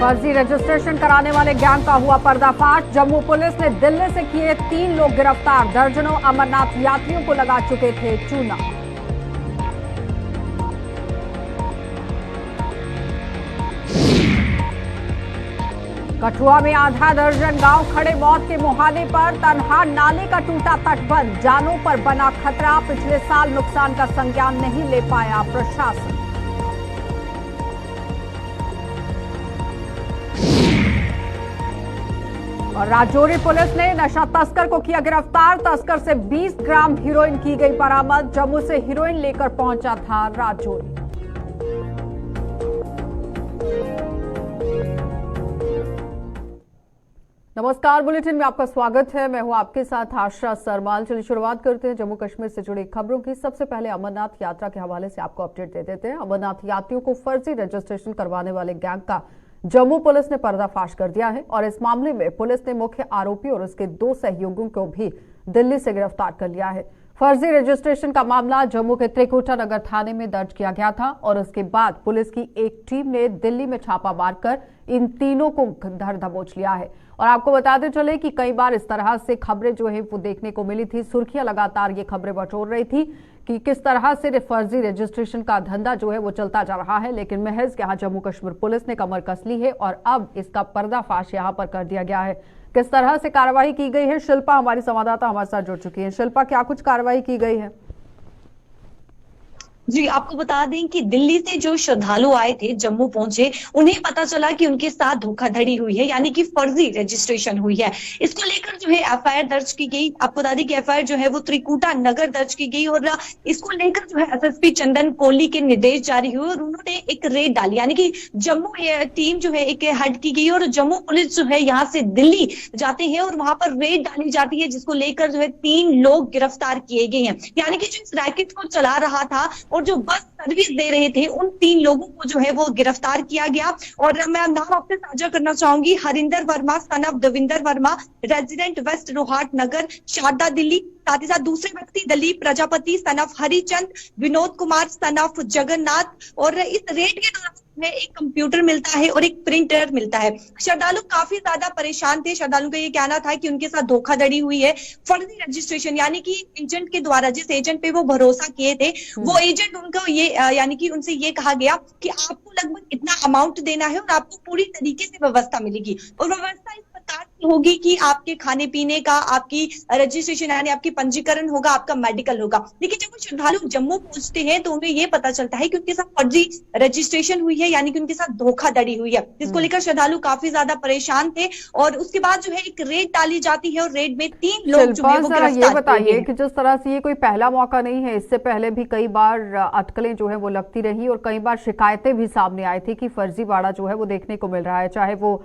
फर्जी रजिस्ट्रेशन कराने वाले गैंग का हुआ पर्दाफाश। जम्मू पुलिस ने दिल्ली से किए 3 लोग गिरफ्तार। दर्जनों अमरनाथ यात्रियों को लगा चुके थे चूना। कठुआ में आधा दर्जन गांव खड़े मौत के मुहाने पर। तन्हा नाले का टूटा तटबंध, जानों पर बना खतरा। पिछले साल नुकसान का संज्ञान नहीं ले पाया प्रशासन। और राजौरी पुलिस ने नशा तस्कर को किया गिरफ्तार। तस्कर से 20 ग्राम हीरोइन की गई बरामद। जम्मू से हीरोइन लेकर पहुंचा था राजौरी। नमस्कार, बुलेटिन में आपका स्वागत है। मैं हूं आपके साथ आशा सरमाल। चलिए शुरुआत करते हैं जम्मू कश्मीर से जुड़ी खबरों की। सबसे पहले अमरनाथ यात्रा के हवाले से आपको अपडेट दे देते हैं। अमरनाथ यात्रियों को फर्जी रजिस्ट्रेशन करवाने वाले गैंग का जम्मू पुलिस ने पर्दाफाश कर दिया है और इस मामले में पुलिस ने मुख्य आरोपी और उसके 2 सहयोगियों को भी दिल्ली से गिरफ्तार कर लिया है। फर्जी रजिस्ट्रेशन का मामला जम्मू के त्रिकुटा नगर थाने में दर्ज किया गया था और उसके बाद पुलिस की एक टीम ने दिल्ली में छापा मारकर इन तीनों को धर दबोच लिया है। और आपको बताते चले कि कई बार इस तरह से खबरें जो है वो देखने को मिली थी। सुर्खियां लगातार ये खबरें बटोर रही थी कि किस तरह से फर्जी रजिस्ट्रेशन का धंधा जो है वो चलता जा रहा है, लेकिन महज यहाँ जम्मू कश्मीर पुलिस ने कमर कस ली है और अब इसका पर्दाफाश यहाँ पर कर दिया गया है। किस तरह से कार्रवाई की गई है, शिल्पा हमारी संवाददाता हमारे साथ जुड़ चुकी है। शिल्पा, क्या कुछ कार्रवाई की गई है? जी, आपको बता दें कि दिल्ली से जो श्रद्धालु आए थे, जम्मू पहुंचे, उन्हें पता चला कि उनके साथ धोखाधड़ी हुई है, यानी कि फर्जी रजिस्ट्रेशन हुई है। इसको लेकर जो है एफआईआर दर्ज की गई। आपको बता दें कि एफआईआर जो है वो त्रिकुटा नगर दर्ज की गई और इसको लेकर जो है एसएसपी चंदन कोहली के निर्देश जारी हुए और उन्होंने एक रेड डाली, यानी कि जम्मू टीम जो है एक हेड की गई और जम्मू पुलिस जो है यहाँ से दिल्ली जाते हैं और वहां पर रेड डाली जाती है, जिसको लेकर जो है 3 लोग गिरफ्तार किए गए हैं। यानी कि जो इस रैकेट को चला रहा था और जो बस सर्विस दे रहे थे, उन 3 लोगों को जो है वो गिरफ्तार किया गया। और मैं नाम आपसे साझा करना चाहूंगी। Harinder Verma son of Davinder Verma, resident west Rohat Nagar, Sharda Delhi. साथ ही साथ दूसरे व्यक्ति Dalip Prajapati son of Harichand, Vinod Kumar son of Jagannath. और इस रेड के दौरान में एक कंप्यूटर मिलता है और एक प्रिंटर मिलता है। श्रद्धालु काफी ज्यादा परेशान थे। श्रद्धालुओं का ये कहना था कि उनके साथ धोखाधड़ी हुई है। फर्जी रजिस्ट्रेशन, यानी कि एजेंट के द्वारा, जिस एजेंट पे वो भरोसा किए थे, वो एजेंट उनको ये यानी कि उनसे ये कहा गया कि आपको लगभग इतना अमाउंट देना है और आपको पूरी तरीके से व्यवस्था मिलेगी। और व्यवस्था इस प्रकार की होगी कि आपके खाने पीने का, आपकी रजिस्ट्रेशन यानी आपकी पंजीकरण होगा, आपका मेडिकल होगा। लेकिन जब वो श्रद्धालु जम्मू पहुंचते हैं तो उन्हें ये पता चलता है कि उनके साथ फर्जी रजिस्ट्रेशन हुई है, यानी कि उनके साथ धोखाधड़ी हुई है, जिसको लेकर श्रद्धालु काफी ज्यादा परेशान थे। और उसके बाद जो है एक रेड डाली जाती है और रेड में 3 लोग जो है वो गिरफ्तार। ये बताइए कि जिस तरह से ये कोई पहला मौका नहीं है, इससे पहले भी कई बार अटकलें जो है वो लगती रही और कई बार शिकायतें भी सामने आई थी कि फर्जीवाड़ा जो है वो देखने को मिल रहा है। चाहे वो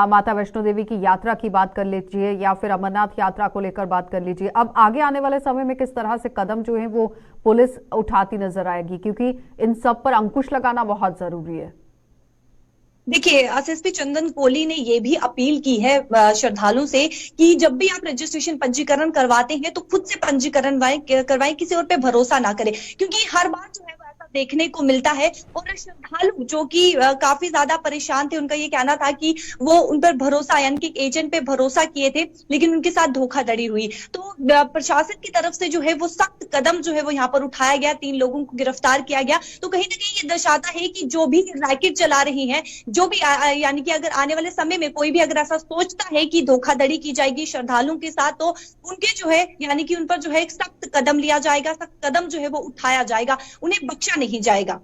माता वैष्णो देवी की यात्रा की बात कर लीजिए या फिर अमरनाथ यात्रा को लेकर बात कर लीजिए। अब आगे आने वाले समय में किस तरह से कदम जो है वो पुलिस उठाती नजर आएगी, क्योंकि इन सब पर अंकुश लगाना बहुत जरूरी है। देखिए, एसएसपी चंदन कोहली ने ये भी अपील की है श्रद्धालुओं से कि जब भी आप रजिस्ट्रेशन पंजीकरण करवाते हैं तो खुद से पंजीकरण करवाएं, किसी और पे भरोसा ना करें, क्योंकि हर बार जो है देखने को मिलता है। और श्रद्धालु जो कि काफी ज्यादा परेशान थे, उनका ये कहना था कि वो उन पर भरोसा, यानी कि एजेंट पे भरोसा किए थे, लेकिन उनके साथ धोखाधड़ी हुई। तो प्रशासन की तरफ से जो है वो सख्त कदम जो है वो यहाँ पर उठाया गया, 3 लोगों को गिरफ्तार किया गया। तो कहीं ना कहीं ये दर्शाता है कि जो भी रैकेट चला रही है, जो भी यानी कि अगर आने वाले समय में कोई भी अगर ऐसा सोचता है कि धोखाधड़ी की जाएगी श्रद्धालुओं के साथ, तो उनके जो है यानी कि उन पर जो है एक सख्त कदम लिया जाएगा, सख्त कदम जो है वो उठाया जाएगा, उन्हें बख्शा नहीं जाएगा।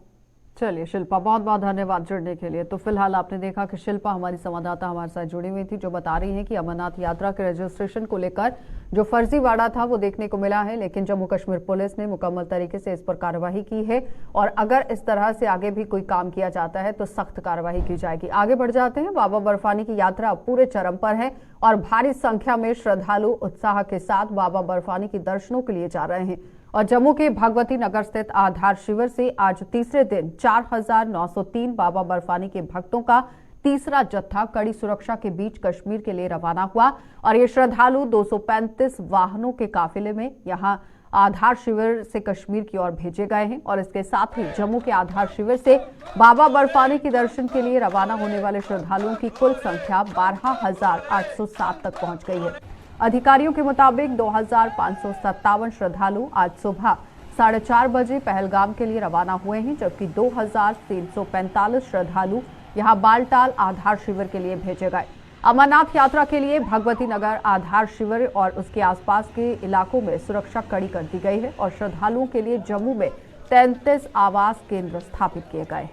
चलिए शिल्पा, बहुत बहुत धन्यवाद जुड़ने के लिए। तो फिलहाल आपने देखा कि शिल्पा हमारी संवाददाता हमारे साथ जुड़ी हुई थी, जो बता रही हैं कि अमरनाथ यात्रा के रजिस्ट्रेशन को लेकर जो फर्जीवाड़ा था वो देखने को मिला है, लेकिन जम्मू कश्मीर पुलिस ने मुकम्मल तरीके से इस पर कार्रवाई की है और अगर इस तरह से आगे भी कोई काम किया जाता है तो सख्त कार्रवाई की जाएगी। आगे बढ़ जाते हैं। बाबा बर्फानी की यात्रा पूरे चरम पर है और भारी संख्या में श्रद्धालु उत्साह के साथ बाबा बर्फानी के दर्शनों के लिए जा रहे हैं। और जम्मू के भगवती नगर स्थित आधार शिविर से आज तीसरे दिन 4903 बाबा बर्फानी के भक्तों का तीसरा जत्था कड़ी सुरक्षा के बीच कश्मीर के लिए रवाना हुआ और ये श्रद्धालु 235 वाहनों के काफिले में यहां आधार शिविर से कश्मीर की ओर भेजे गए हैं और इसके साथ ही जम्मू के आधार शिविर से बाबा बर्फानी के दर्शन के लिए रवाना होने वाले श्रद्धालुओं की कुल संख्या 12,807 तक पहुंच गई है। अधिकारियों के मुताबिक 2,557 श्रद्धालु आज सुबह 4:30 बजे पहलगाम के लिए रवाना हुए हैं, जबकि 2,345 श्रद्धालु यहां बालटाल आधार शिविर के लिए भेजे गए। अमरनाथ यात्रा के लिए भगवती नगर आधार शिविर और उसके आसपास के इलाकों में सुरक्षा कड़ी कर दी गई है और श्रद्धालुओं के लिए जम्मू में 33 आवास केंद्र स्थापित किए गए हैं।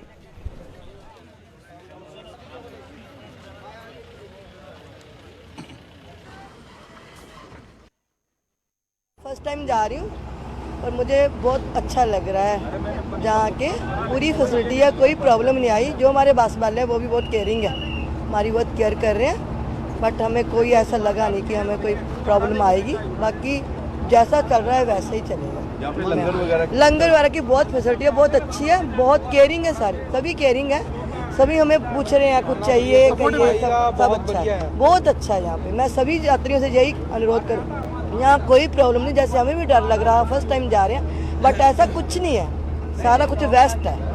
फर्स्ट टाइम जा रही हूँ और मुझे बहुत अच्छा लग रहा है। जहाँ के पूरी फैसिलिटी है, कोई प्रॉब्लम नहीं आई। जो हमारे बास वाले हैं वो भी बहुत केयरिंग है, हमारी बहुत केयर कर रहे हैं, बट हमें कोई ऐसा लगा नहीं कि हमें कोई प्रॉब्लम आएगी। बाकी जैसा चल रहा है वैसे ही चलेगा। लंगर वगैरह की बहुत फैसिलिटी है, बहुत अच्छी है, बहुत केयरिंग है, सारे सभी केयरिंग है, सभी हमें पूछ रहे हैं कुछ चाहिए करिए, सब अच्छा है, बहुत अच्छा है यहाँ पे। मैं सभी यात्रियों से यही अनुरोध करूँ, यहाँ कोई प्रॉब्लम नहीं। जैसे हमें भी डर लग रहा है, फर्स्ट टाइम जा रहे हैं, बट ऐसा कुछ नहीं है, सारा कुछ बेस्ट है।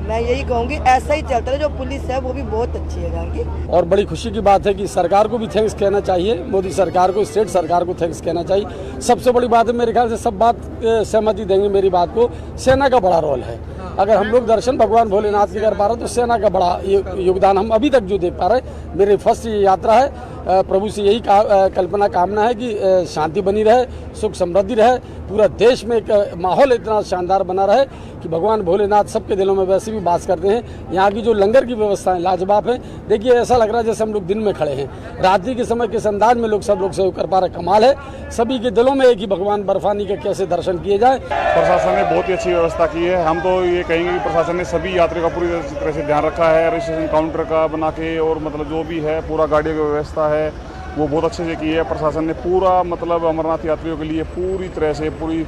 मैं यही कहूँगी ऐसा ही चलता है। जो पुलिस है वो भी बहुत अच्छी है यहाँ की। और बड़ी खुशी की बात है कि सरकार को भी थैंक्स कहना चाहिए, मोदी सरकार को, स्टेट सरकार को थैंक्स कहना चाहिए। सबसे बड़ी बात है, मेरे ख्याल से सब बात सहमति देंगे मेरी बात को, सेना का बड़ा रोल है। अगर हम लोग दर्शन भगवान भोलेनाथ के कर पा रहे हैं तो सेना का बड़ा योगदान हम अभी तक जो देख पा रहे हैं। मेरी फर्स्ट यात्रा है, प्रभु से यही कल्पना कामना है कि शांति बनी रहे, सुख समृद्धि रहे, पूरा देश में एक माहौल इतना शानदार बना रहे कि भगवान भोलेनाथ सबके दिलों में वैसे भी वास करते हैं। यहाँ की जो लंगर की व्यवस्था है लाजवाब है। देखिए ऐसा लग रहा है जैसे हम लोग दिन में खड़े हैं, रात्रि के समय किस अंदाज में सब लोग सहयोग कर पा रहे, कमाल है। सभी के दिलों में एक ही भगवान बर्फानी के कैसे दर्शन किए जाए। प्रशासन ने बहुत ही अच्छी व्यवस्था की है। हम तो ये कहेंगे कि प्रशासन ने सभी यात्रियों का पूरी तरह से ध्यान रखा है, रजिस्ट्रेशन काउंटर का बना के, और मतलब जो भी है पूरा गाड़ियों की व्यवस्था है वो बहुत अच्छे से की है। प्रशासन ने पूरा मतलब अमरनाथ यात्रियों के लिए पूरी तरह से पूरी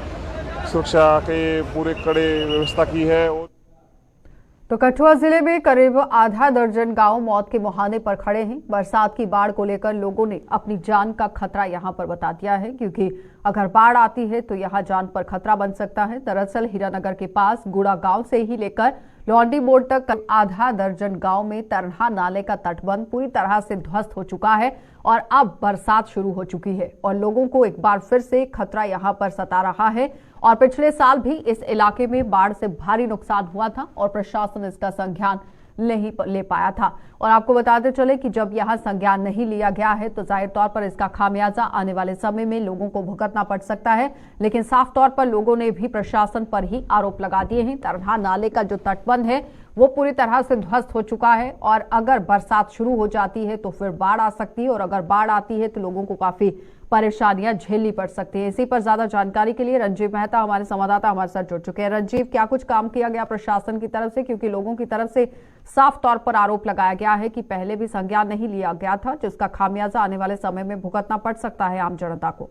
सुरक्षा के पूरे कड़े व्यवस्था की है। तो कठुआ जिले में करीब आधा दर्जन गांव मौत के मुहाने पर खड़े हैं। बरसात की बाढ़ को लेकर लोगों ने अपनी जान का खतरा यहां पर बता दिया है, क्योंकि अगर बाढ़ आती है तो यहां जान पर खतरा बन सकता है। दरअसल हीरानगर के पास गुड़ा गांव से ही लेकर लौंडी मोड़ तक आधा दर्जन गांव में तरहा नाले का तटबंध पूरी तरह से ध्वस्त हो चुका है और अब बरसात शुरू हो चुकी है और लोगों को एक बार फिर से खतरा यहां पर सता रहा है। और पिछले साल भी इस इलाके में बाढ़ से भारी नुकसान हुआ था और प्रशासन इसका संज्ञान नहीं ले पाया था। और आपको बताते चले कि जब यहां संज्ञान नहीं लिया गया है तो जाहिर तौर पर इसका खामियाजा आने वाले समय में लोगों को भुगतना पड़ सकता है। लेकिन साफ तौर पर लोगों ने भी प्रशासन पर ही आरोप लगा दिए हैं। तरहा नाले का जो तटबंध है वो पूरी तरह से ध्वस्त हो चुका है और अगर बरसात शुरू हो जाती है तो फिर बाढ़ आ सकती है और अगर बाढ़ आती है तो लोगों को काफी परेशानियां झेलनी पड़ सकती है। इसी पर ज्यादा जानकारी के लिए रंजीव मेहता हमारे संवाददाता हमारे साथ जुड़ चुके हैं। रंजीव, क्या कुछ काम किया गया प्रशासन की तरफ से, क्योंकि लोगों की तरफ से साफ तौर पर आरोप लगाया गया है कि पहले भी संज्ञान नहीं लिया गया था, जिसका खामियाजा आने वाले समय में भुगतना पड़ सकता है आम जनता को।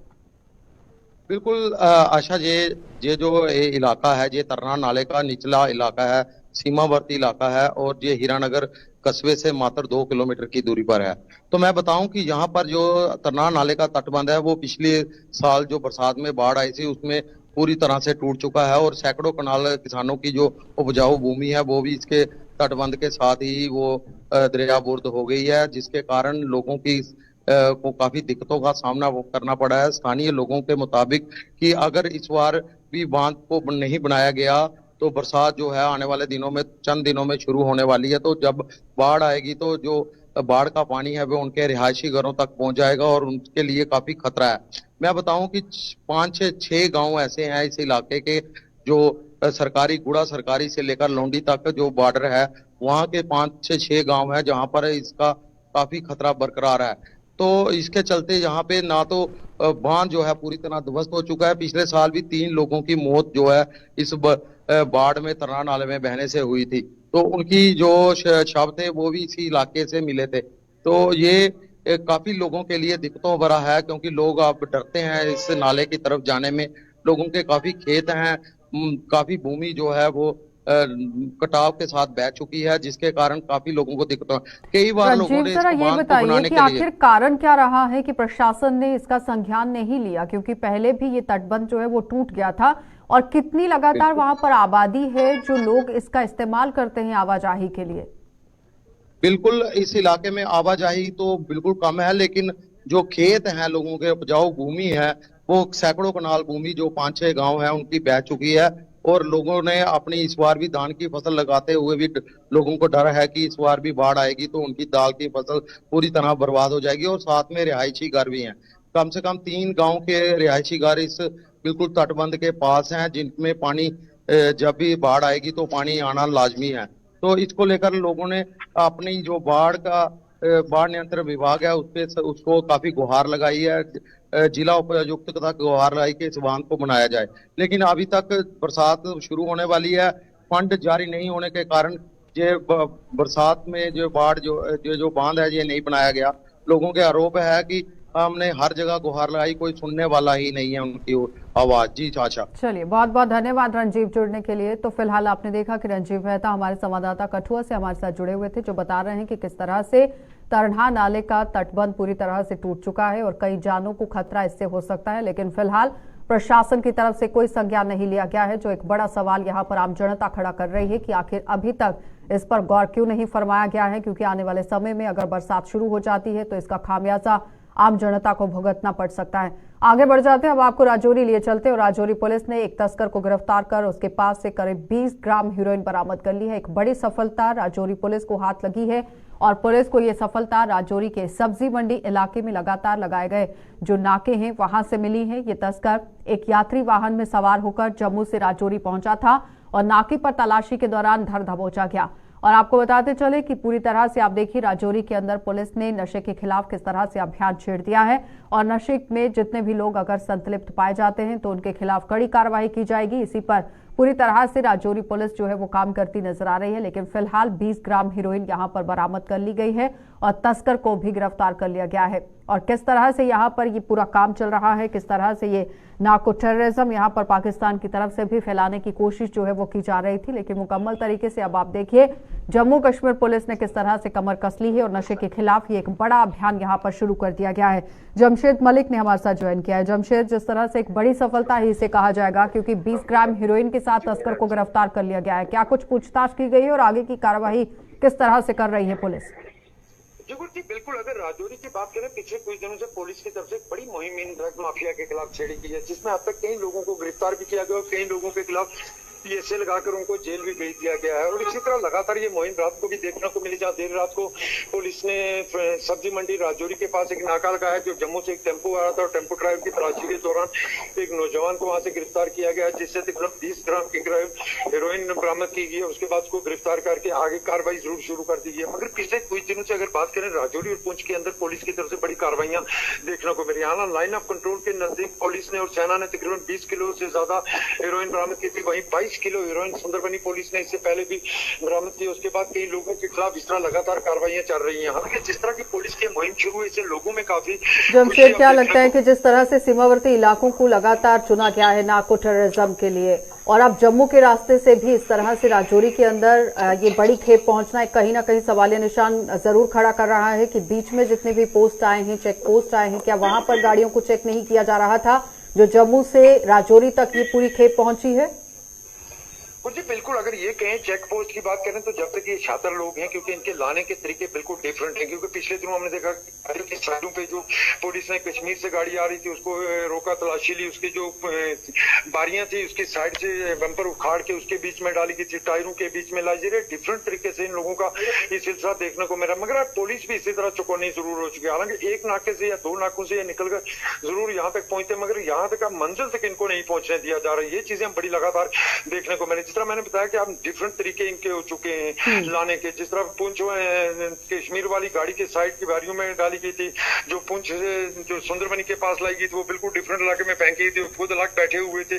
बिल्कुल आशा, ये जो इलाका है, ये तरना नाले का निचला इलाका है, सीमावर्ती इलाका है और ये हीरानगर कस्बे से मात्र 2 किलोमीटर की दूरी पर है। तो मैं बताऊं कि यहाँ पर जो तरना नाले का तटबंध है वो पिछले साल जो बरसात में बाढ़ आई थी उसमें पूरी तरह से टूट चुका है और सैकड़ों कनाल किसानों की जो उपजाऊ भूमि है वो भी इसके तटबंध के साथ ही वो दरियाबुर्द हो गई है, जिसके कारण लोगों की को काफी दिक्कतों का सामना करना पड़ा है। स्थानीय लोगों के मुताबिक कि अगर इस बार भी बांध को नहीं बनाया गया तो बरसात जो है आने वाले दिनों में, चंद दिनों में शुरू होने वाली है। तो जब बाढ़ आएगी तो जो बाढ़ का पानी है वो उनके रिहायशी घरों तक पहुंच जाएगा और उनके लिए काफी खतरा है। मैं बताऊं कि 5 से 6 गांव ऐसे हैं इस इलाके के जो सरकारी, गुड़ा सरकारी से लेकर लौंडी तक जो बॉर्डर है वहां के 5 से 6 गांव है जहां पर इसका काफी खतरा बरकरार है। तो इसके चलते यहाँ पे ना तो बांध जो है पूरी तरह ध्वस्त हो चुका है। पिछले साल भी 3 लोगों की मौत जो है इस बाढ़ में तरना नाले में बहने से हुई थी, तो उनकी जो शव थे वो भी इसी इलाके से मिले थे। तो ये काफी लोगों के लिए दिक्कतों भरा है, क्योंकि लोग अब डरते हैं इस नाले की तरफ जाने में। लोगों के काफी खेत हैं, काफी भूमि जो है वो कटाव के साथ बह चुकी है, जिसके कारण काफी लोगों को दिक्कत कई बार लोगों रंजीव ने जरा इस ये बांध को बताइए बनाने कि के लिए आखिर कारण क्या रहा है कि प्रशासन ने इसका संज्ञान नहीं लिया, क्योंकि पहले भी ये तटबंध जो है वो टूट गया था और कितनी लगातार वहां पर आबादी है जो लोग इसका इस्तेमाल करते हैं आवाजाही के लिए। बिल्कुल, इस इलाके में आवाजाही तो बिल्कुल कम है, लेकिन जो खेत हैं लोगों के, उपजाऊ भूमि है, वो सैकड़ों कनाल भूमि जो 5-6 गांव है उनकी बह चुकी है। और लोगों ने अपनी इस बार भी धान की फसल लगाते हुए भी लोगों को डर है कि इस बार भी बाढ़ आएगी तो उनकी दाल की फसल पूरी तरह बर्बाद हो जाएगी। और साथ में रिहायशी घर भी हैं, कम से कम 3 गांव के रिहायशी घर इस बिल्कुल तटबंध के पास हैं, जिनमें पानी जब भी बाढ़ आएगी तो पानी आना लाजमी है। तो इसको लेकर लोगों ने अपनी जो बाढ़ नियंत्रण विभाग है उसको काफी गुहार लगाई है, जिला उपायुक्त तथा गुहार लगाई कि इस बांध को बनाया जाए। लेकिन अभी तक बरसात शुरू होने वाली है, फंड जारी नहीं होने के कारण ये बरसात में जो बाढ़ जो बांध है ये नहीं बनाया गया। लोगों के आरोप है कि हमने हर जगह गुहार लगाई, कोई सुनने वाला ही नहीं है उनकी आवाज। जी चाचा, चलिए बहुत बहुत धन्यवाद रंजीव जुड़ने के लिए। तो फिलहाल आपने देखा कि रंजीव मेहता हमारे संवाददाता कठुआ से हमारे साथ जुड़े हुए थे, जो बता रहे हैं कि किस तरह से तरन्हा नाले का तटबंध पूरी तरह से टूट चुका है और कई जानों को खतरा इससे हो सकता है। लेकिन फिलहाल प्रशासन की तरफ से कोई संज्ञान नहीं लिया गया है, जो एक बड़ा सवाल यहाँ पर आम जनता खड़ा कर रही है कि आखिर अभी तक इस पर गौर क्यों नहीं फरमाया गया है, क्योंकि आने वाले समय में अगर बरसात शुरू हो जाती है तो इसका खामियाजा आम जनता को भुगतना पड़ सकता है। आगे बढ़ जाते हैं, अब आपको राजौरी लिए चलते हैं। और राजौरी पुलिस ने एक तस्कर को गिरफ्तार कर उसके पास से करीब 20 ग्राम हेरोइन बरामद कर ली है। एक बड़ी सफलता राजौरी पुलिस को हाथ लगी है और पुलिस को यह सफलता राजौरी के सब्जी मंडी इलाके में लगातार लगाए गए जो नाके हैं वहां से मिली है। ये तस्कर एक यात्री वाहन में सवार होकर जम्मू से राजौरी पहुंचा था और नाके पर तलाशी के दौरान धर दबोचा गया। और आपको बताते चले कि पूरी तरह से आप देखिए राजौरी के अंदर पुलिस ने नशे के खिलाफ किस तरह से अभियान छेड़ दिया है और नशे में जितने भी लोग अगर संलिप्त पाए जाते हैं तो उनके खिलाफ कड़ी कार्रवाई की जाएगी। इसी पर पूरी तरह से राजौरी पुलिस जो है वो काम करती नजर आ रही है। लेकिन फिलहाल 20 ग्राम हेरोइन यहां पर बरामद कर ली गई है और तस्कर को भी गिरफ्तार कर लिया गया है। और किस तरह से यहां पर ये पूरा काम चल रहा है, किस तरह से ये नार्को टेररिज्म यहां पर पाकिस्तान की तरफ से भी फैलाने की कोशिश जो है वो की जा रही थी, लेकिन मुकम्मल तरीके से अब आप देखिए जम्मू कश्मीर पुलिस ने किस तरह से कमर कस ली है और नशे के खिलाफ ये एक बड़ा अभियान यहां पर शुरू कर दिया गया है। जमशेद मलिक ने हमारे साथ ज्वाइन किया है। जमशेद, जिस तरह से एक बड़ी सफलता ही इसे कहा जाएगा, क्योंकि 20 ग्राम हेरोइन के साथ तस्कर को गिरफ्तार कर लिया गया है, क्या कुछ पूछताछ की गई है और आगे की कार्रवाई किस तरह से कर रही है पुलिस? जी बिल्कुल, अगर राजौरी की बात करें, पिछले कुछ दिनों से पुलिस की तरफ से एक बड़ी मुहिम इन ड्रग माफिया के खिलाफ छेड़ी गई है, जिसमें अब तक कई लोगों को गिरफ्तार भी किया गया और कई लोगों के खिलाफ पीएसए लगाकर उनको जेल भी भेज दिया गया है। और इसी तरह लगातार ये मुहिम रात को भी देखने को मिली, जहाँ देर रात को पुलिस ने सब्जी मंडी राजौरी के पास एक नाका लगाया, जो जम्मू से एक टेम्पो आ रहा था और टेम्पो ड्राइवर की तलाशी के दौरान एक नौजवान को वहां से गिरफ्तार किया गया, जिससे तकरीबन 20 ग्राम की हेरोइन बरामद की गई है। उसके बाद उसको गिरफ्तार करके आगे कार्रवाई जरूर शुरू कर दी गई है। मगर पिछले कुछ दिनों से अगर बात करें, राजौरी और पुंछ के अंदर पुलिस की तरफ से बड़ी कार्रवाइयां देखने को मिली। यहाँ लाइन ऑफ कंट्रोल के नजदीक पुलिस ने और सेना ने तकरीबन 20 किलो से ज्यादा हेरोइन बरामद की थी। वहीं 22 किलो हेरोइन सुंदरबनी पुलिस ने इससे पहले भी बरामद की। उसके बाद कई लोगों के खिलाफ इस तरह लगातार कार्रवाइयां चल रही हैं। हालांकि जिस तरह की पुलिस की मुहिम शुरू हुई, इससे लोगों में काफी जमशेद, क्या लगता है कि जिस तरह से सीमावर्ती इलाकों को लगातार चुना गया है नार्को टेररिज्म के लिए, और अब जम्मू के रास्ते से भी इस तरह से राजौरी के अंदर ये बड़ी खेप पहुंचना कहीं ना कहीं सवालिया निशान जरूर खड़ा कर रहा है कि बीच में जितने भी पोस्ट आए हैं, चेक पोस्ट आए हैं, क्या वहां पर गाड़ियों को चेक नहीं किया जा रहा था जो जम्मू से राजौरी तक ये पूरी खेप पहुंची है? जी बिल्कुल, अगर ये कहें चेक पोस्ट की बात करें तो जब तक ये छात्र लोग हैं, क्योंकि इनके लाने के तरीके बिल्कुल डिफरेंट हैं। क्योंकि पिछले दिनों हमने देखा गाड़ी की साइडों पे जो पुलिस ने कश्मीर से गाड़ी आ रही थी उसको रोका, तलाशी ली, उसकी जो बारियां थी उसकी साइड से बम्पर उखाड़ के उसके बीच में डाली गई थी, टायरों के बीच में लाई जा रही। डिफरेंट तरीके से इन लोगों का ये सिलसिला देखने को मिला। मगर पुलिस भी इसी तरह चौकन्नी जरूर हो चुकी है। हालांकि एक नाके से या 2 नाकों से निकल कर जरूर यहाँ तक पहुंचते, मगर यहाँ तक मंजिल तक इनको नहीं पहुंचने दिया जा रहा है। ये चीजें बड़ी लगातार देखने को मिली। जिस तरह मैंने बताया कि आप डिफरेंट तरीके इनके हो चुके हैं लाने के। जिस तरह पुंछ कश्मीर वाली गाड़ी के साइड की बारियों में डाली गई थी, जो पुंछ से जो सुंदरबनी के पास लाई गई थी वो बिल्कुल डिफरेंट इलाके में फेंकी थी, खुद अलग बैठे हुए थे।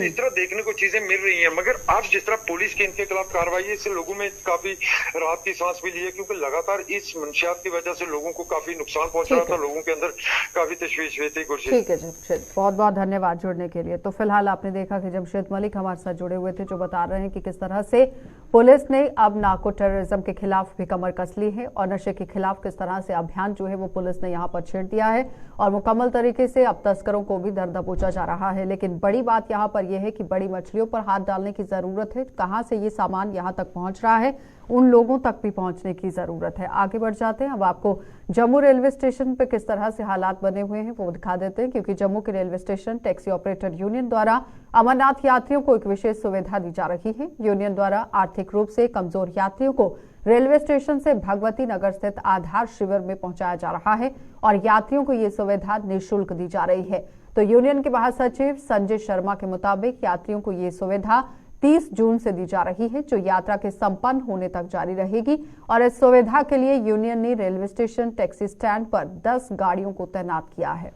इस तरह देखने को चीजें मिल रही हैं। मगर अब जिस तरह पुलिस की इनके खिलाफ कार्रवाई है, इससे लोगों में काफी राहत की सांस भी ली है, क्योंकि लगातार इस मंशियात की वजह से लोगों को काफी नुकसान पहुंच रहा था, लोगों के अंदर काफी तशवीश हुई थी। ठीक है जमशेद, बहुत बहुत धन्यवाद जुड़ने के लिए। तो फिलहाल आपने देखा कि जमशेद मलिक हमारे साथ जुड़े हुए थे, जो बता बता रहे हैं कि किस तरह से पुलिस ने अब नार्को टेररिज्म के खिलाफ भी कमर कस ली है और नशे के खिलाफ किस तरह से अभियान जो है वो पुलिस ने यहाँ पर छेड़ दिया है और मुकम्मल तरीके से अब तस्करों को भी दर दबोचा जा रहा है। लेकिन बड़ी बात यहाँ पर यह है कि बड़ी मछलियों पर हाथ डालने की जरूरत है। कहाँ से ये सामान यहाँ तक पहुंच रहा है, उन लोगों तक भी पहुंचने की जरूरत है। आगे बढ़ जाते हैं, अब आपको जम्मू रेलवे स्टेशन पे किस तरह से हालात बने हुए हैं वो दिखा देते हैं, क्योंकि जम्मू के railway station taxi operator union द्वारा अमरनाथ यात्रियों को एक विशेष सुविधा दी जा रही है। यूनियन द्वारा आर्थिक रूप से कमजोर यात्रियों को रेलवे स्टेशन से भगवती नगर स्थित आधार शिविर में पहुंचाया जा रहा है और यात्रियों को ये सुविधा निःशुल्क दी जा रही है। तो यूनियन के महासचिव संजय शर्मा के मुताबिक यात्रियों को ये सुविधा 30 जून से दी जा रही है, जो यात्रा के संपन्न होने तक जारी रहेगी। और इस सुविधा के लिए यूनियन ने रेलवे स्टेशन टैक्सी स्टैंड पर 10 गाड़ियों को तैनात किया है।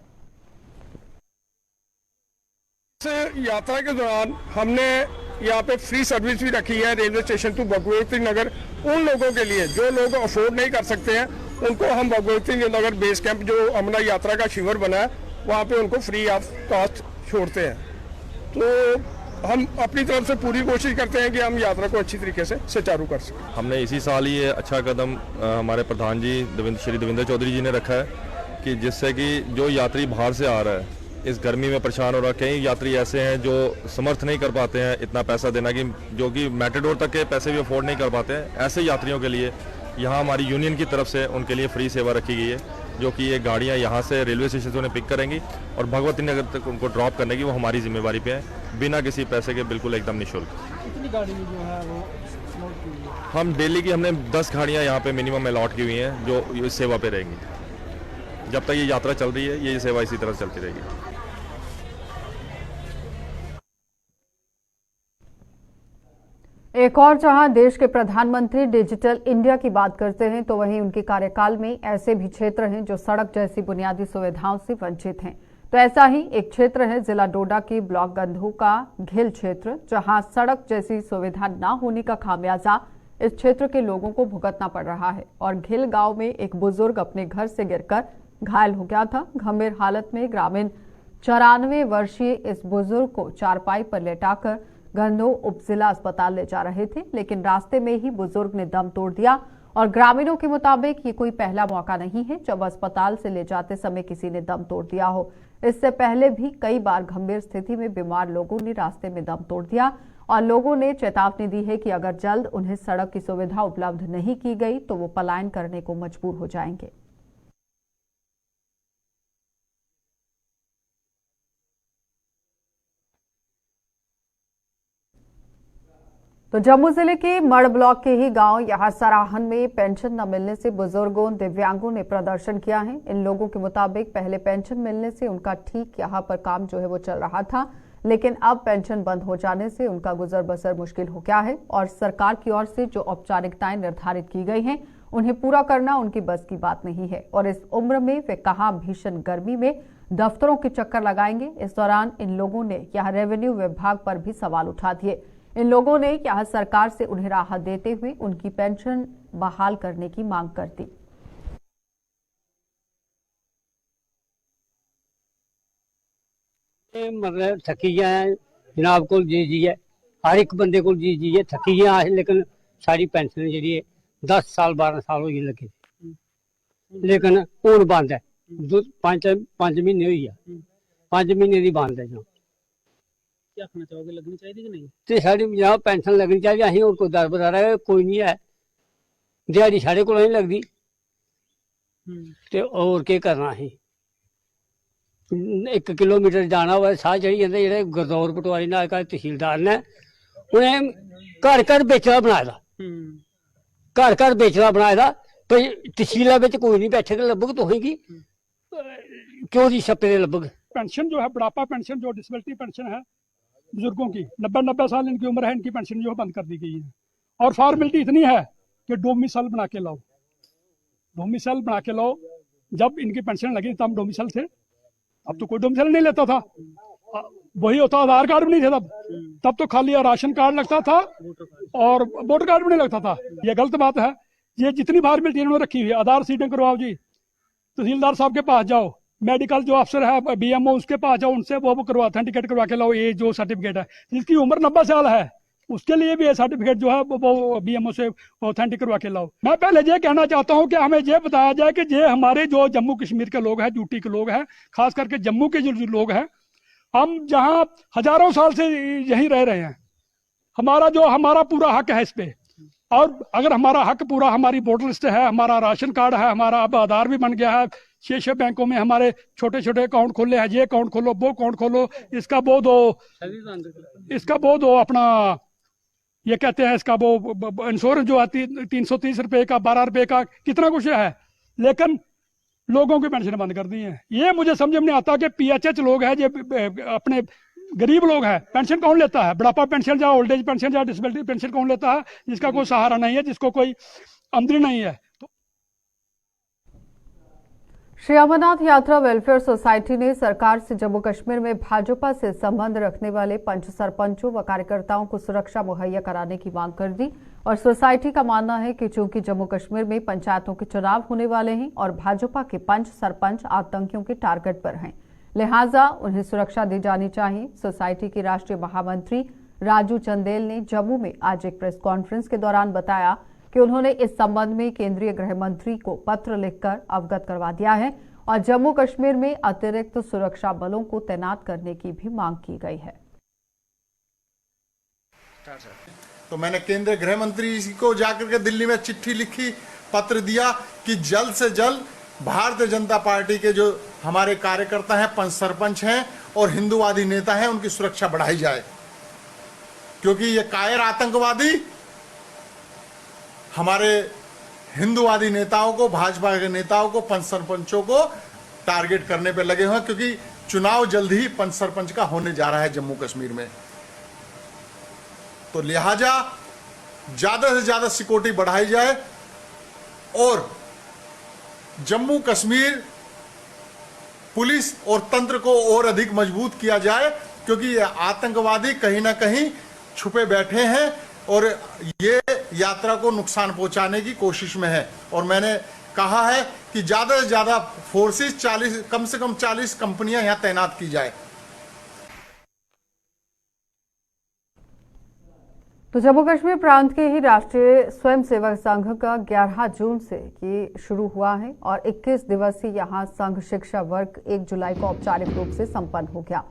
यात्रा के दौरान हमने यहाँ पे फ्री सर्विस भी रखी है railway station to Bhagwati Nagar. उन लोगों के लिए जो लोग अफोर्ड नहीं कर सकते हैं, उनको हम भगवती नगर बेस कैंप जो अमरनाथ यात्रा का शिविर बना है वहाँ पे उनको फ्री ऑफ कॉस्ट छोड़ते हैं। तो हम अपनी तरफ से पूरी कोशिश करते हैं कि हम यात्रा को अच्छी तरीके से सुचारू कर सकें। हमने इसी साल ही ये अच्छा कदम हमारे प्रधान जी श्री देवेंद्र चौधरी जी ने रखा है कि जिससे कि जो यात्री बाहर से आ रहा है इस गर्मी में परेशान हो रहा है। कई यात्री ऐसे हैं जो समर्थ नहीं कर पाते हैं इतना पैसा देना, कि जो कि मेटाडोर तक के पैसे भी अफोर्ड नहीं कर पाते हैं। ऐसे यात्रियों के लिए यहाँ हमारी यूनियन की तरफ से उनके लिए फ्री सेवा रखी गई है, जो कि ये गाड़ियाँ यहाँ से रेलवे स्टेशन से उन्हें पिक करेंगी और भगवती नगर तक उनको ड्रॉप करने की वो हमारी जिम्मेवारी पे है, बिना किसी पैसे के, बिल्कुल एकदम निःशुल्क। कितनी गाड़ी जो है वो अलॉट की हुई है? हम डेली की हमने 10 गाड़ियाँ यहाँ पे मिनिमम अलॉट की हुई हैं जो इस सेवा पे रहेंगी। जब तक ये यात्रा चल रही है ये सेवा इसी तरह चलती रहेगी। एक और जहां देश के प्रधानमंत्री डिजिटल इंडिया की बात करते हैं, तो वहीं उनके कार्यकाल में ऐसे भी क्षेत्र हैं जो सड़क जैसी बुनियादी सुविधाओं से वंचित हैं। तो ऐसा ही एक क्षेत्र है जिला डोडा के ब्लॉक गंधू का घिल क्षेत्र, जहां सड़क जैसी सुविधा न होने का खामियाजा इस क्षेत्र के लोगों को भुगतना पड़ रहा है। और घिल गांव में एक बुजुर्ग अपने घर से गिरकर घायल हो गया था। गंभीर हालत में ग्रामीण 94 वर्षीय इस बुजुर्ग को चारपाई पर लेटाकर गंधो उप जिला अस्पताल ले जा रहे थे, लेकिन रास्ते में ही बुजुर्ग ने दम तोड़ दिया। और ग्रामीणों के मुताबिक ये कोई पहला मौका नहीं है जब अस्पताल से ले जाते समय किसी ने दम तोड़ दिया हो। इससे पहले भी कई बार गंभीर स्थिति में बीमार लोगों ने रास्ते में दम तोड़ दिया और लोगों ने चेतावनी दी है कि अगर जल्द उन्हें सड़क की सुविधा उपलब्ध नहीं की गई तो वो पलायन करने को मजबूर हो जाएंगे। तो जम्मू जिले के मड़ ब्लॉक के ही गांव यहां सराहन में पेंशन न मिलने से बुजुर्गों दिव्यांगों ने प्रदर्शन किया है। इन लोगों के मुताबिक पहले पेंशन मिलने से उनका ठीक यहां पर काम जो है वो चल रहा था, लेकिन अब पेंशन बंद हो जाने से उनका गुजर बसर मुश्किल हो गया है और सरकार की ओर से जो औपचारिकताएं निर्धारित की गई हैं उन्हें पूरा करना उनकी बस की बात नहीं है। और इस उम्र में वे कहां भीषण गर्मी में दफ्तरों के चक्कर लगाएंगे। इस दौरान इन लोगों ने यहां रेवेन्यू विभाग पर भी सवाल उठा दिए। इन लोगों ने यहां सरकार से उन्हें राहत देते हुए उनकी पेंशन बहाल करने की मांग कर दी। मतलब थकी है जनाब को जी है, हर एक बंदे को जी है, थकी है, लेकिन सारी पेंशन जी 10 साल 12 साल हो लगे, लेकिन हूं बंद है। 5 महीने हुई है, 5 महीने की बंद है। क्या कहना चाहोगे, लगनी चाहिए कि नहीं? तो साड़ी जनाब पेंशन लगनी चाहिए। अं और कोई दर बता रहा है कोई नहीं है, दिहाड़ी साढ़े को नहीं लगती तो और क्या करना है। 1 किलोमीटर जाना हुआ साह चढ़ी जाते जो गुरदौर पटवारी ने तहसीलदार ने उन्हें घर घर बेचना बनाया था, घर घर बेचना बनाया था। भाई तहसील कोई नहीं बैठे लभग तो होगी क्यों जी छप्पे लभग। पेंशन जो है बुढ़ापा पेंशन जो डिसेबिलिटी पेंशन है बुजुर्गों की 90 साल इनकी उम्र है, इनकी पेंशन जो है बंद कर दी गई है। और फॉर्मेलिटी इतनी है कि डोमिसाइल बना के लाओ, डोमिसाइल बना के लाओ। जब इनकी पेंशन लगी तब डोमिसाइल थे, अब तो कोई डोमिसाइल नहीं लेता था। वही होता आधार कार्ड भी नहीं थे तब तो खाली राशन कार्ड लगता था और वोटर कार्ड भी नहीं लगता था। ये गलत बात है। ये जितनी फॉर्मेलिटी इन्होंने रखी हुई है, आधार सीटें करवाओ जी, तहसीलदार साहब के पास जाओ, मेडिकल जो अफसर है BMO उसके पास जाओ, उनसे वो करवा ऑथेंटिकेट करवा के लाओ। ये जो सर्टिफिकेट है जिसकी उम्र 90 साल है उसके लिए भी ये सर्टिफिकेट जो है वो BMO से ऑथेंटिक करवा के लाओ। मैं पहले ये कहना चाहता हूँ कि हमें ये बताया जाए कि ये हमारे जो जम्मू कश्मीर के लोग हैं, यूटी के लोग हैं, खास करके जम्मू के जो लोग हैं, हम जहाँ हजारों साल से यहीं रह रहे हैं, हमारा पूरा हक है इस पे। और अगर हमारा हक पूरा, हमारी वोटर लिस्ट है, हमारा राशन कार्ड है, हमारा अब आधार भी बन गया है, 6 बैंकों में हमारे छोटे छोटे अकाउंट खोले हैं, ये अकाउंट खोलो, वो अकाउंट खोलो, इसका वो दो अपना ये कहते हैं इसका वो इंश्योरेंस जो आती है 330 रुपए का, 12 रुपए का, कितना कुछ है, लेकिन लोगों की पेंशन बंद कर दी है। ये मुझे समझ में नहीं आता कि PHH लोग हैं, जो अपने गरीब लोग हैं, पेंशन कौन लेता है? बुढ़ापा पेंशन या ओल्ड एज पेंशन या डिसेबिलिटी पेंशन कौन लेता है? जिसका कोई सहारा नहीं है, जिसको कोई आमदनी नहीं है। श्री अमरनाथ यात्रा वेलफेयर सोसाइटी ने सरकार से जम्मू कश्मीर में भाजपा से संबंध रखने वाले पंच सरपंचों व कार्यकर्ताओं को सुरक्षा मुहैया कराने की मांग कर दी। और सोसाइटी का मानना है कि चूंकि जम्मू कश्मीर में पंचायतों के चुनाव होने वाले हैं और भाजपा के पंच सरपंच आतंकियों के टारगेट पर हैं, लिहाजा उन्हें सुरक्षा दी जानी चाहिए। सोसाइटी के राष्ट्रीय महामंत्री राजू चंदेल ने जम्मू में आज एक प्रेस कॉन्फ्रेंस के दौरान बताया कि उन्होंने इस संबंध में केंद्रीय गृह मंत्री को पत्र लिखकर अवगत करवा दिया है और जम्मू कश्मीर में अतिरिक्त सुरक्षा बलों को तैनात करने की भी मांग की गई है। तो मैंने केंद्रीय गृह मंत्री को जाकर के दिल्ली में चिट्ठी लिखी, पत्र दिया कि जल्द से जल्द भारतीय जनता पार्टी के जो हमारे कार्यकर्ता हैं, पंच सरपंच हैं और हिंदूवादी नेता हैं, उनकी सुरक्षा बढ़ाई जाए, क्योंकि ये कायर आतंकवादी हमारे हिंदूवादी नेताओं को, भाजपा के नेताओं को, पंच सरपंचों को टारगेट करने पे लगे हुए हैं, क्योंकि चुनाव जल्द ही पंच सरपंच का होने जा रहा है जम्मू कश्मीर में। तो लिहाजा ज्यादा से ज्यादा सिक्योरिटी बढ़ाई जाए और जम्मू कश्मीर पुलिस और तंत्र को और अधिक मजबूत किया जाए, क्योंकि ये आतंकवादी कहीं ना कहीं छुपे बैठे हैं और ये यात्रा को नुकसान पहुंचाने की कोशिश में है। और मैंने कहा है कि ज्यादा से ज्यादा फोर्सेस 40, कम से कम 40 कंपनियां यहां तैनात की जाए। तो जम्मू कश्मीर प्रांत के ही राष्ट्रीय स्वयंसेवक संघ का 11 जून से ये शुरू हुआ है और 21 दिवसीय यहाँ संघ शिक्षा वर्ग 1 जुलाई को औपचारिक रूप से संपन्न हो गया।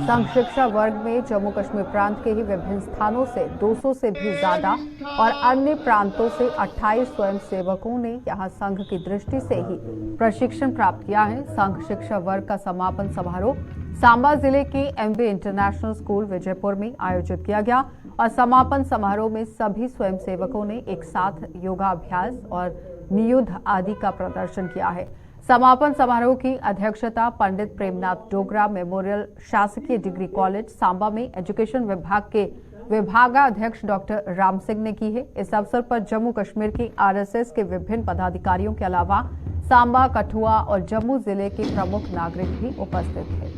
संघ शिक्षा वर्ग में जम्मू कश्मीर प्रांत के ही विभिन्न स्थानों से 200 से भी ज्यादा और अन्य प्रांतों से 28 स्वयंसेवकों ने यहाँ संघ की दृष्टि से ही प्रशिक्षण प्राप्त किया है। संघ शिक्षा वर्ग का समापन समारोह सांबा जिले के MB इंटरनेशनल स्कूल विजयपुर में आयोजित किया गया और समापन समारोह में सभी स्वयंसेवकों ने एक साथ योगाभ्यास और नियुद्ध आदि का प्रदर्शन किया है। समापन समारोह की अध्यक्षता पंडित प्रेमनाथ डोगरा मेमोरियल शासकीय डिग्री कॉलेज सांबा में एजुकेशन विभाग के विभागाध्यक्ष डॉक्टर राम सिंह ने की है। इस अवसर पर जम्मू कश्मीर के RSS के विभिन्न पदाधिकारियों के अलावा सांबा, कठुआ और जम्मू जिले के प्रमुख नागरिक भी उपस्थित थे।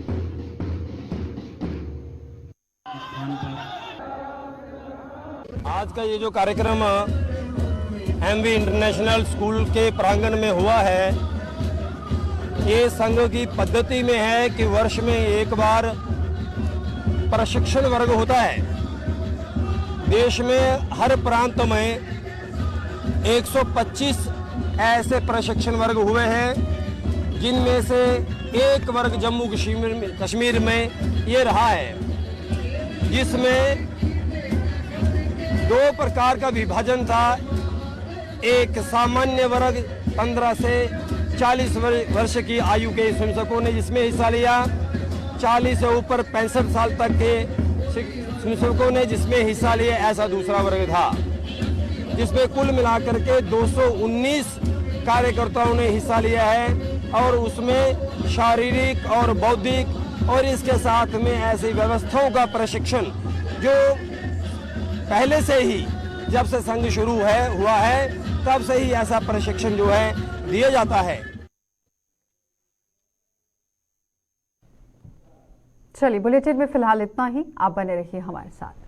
आज का ये जो कार्यक्रम MB इंटरनेशनल स्कूल के प्रांगण में हुआ है, ये संघ की पद्धति में है कि वर्ष में एक बार प्रशिक्षण वर्ग होता है। देश में हर प्रांत में 125 ऐसे प्रशिक्षण वर्ग हुए हैं, जिनमें से एक वर्ग जम्मू कश्मीर में ये रहा है, जिसमें 2 प्रकार का विभाजन था। एक सामान्य वर्ग 15 से 40 वर्ष की आयु के स्वयंसेवकों ने जिसमें हिस्सा लिया, 40 से ऊपर 65 साल तक के स्वयंसेवकों ने जिसमें हिस्सा लिया। ऐसा दूसरा वर्ग था जिसमें कुल मिलाकर के 219 कार्यकर्ताओं ने हिस्सा लिया है और उसमें शारीरिक और बौद्धिक और इसके साथ में ऐसी व्यवस्थाओं का प्रशिक्षण जो पहले से ही जब से संघ शुरू हुआ है तब से ही ऐसा प्रशिक्षण जो है दिया जाता है। चलिए बुलेटिन में फिलहाल इतना ही। आप बने रहिए हमारे साथ।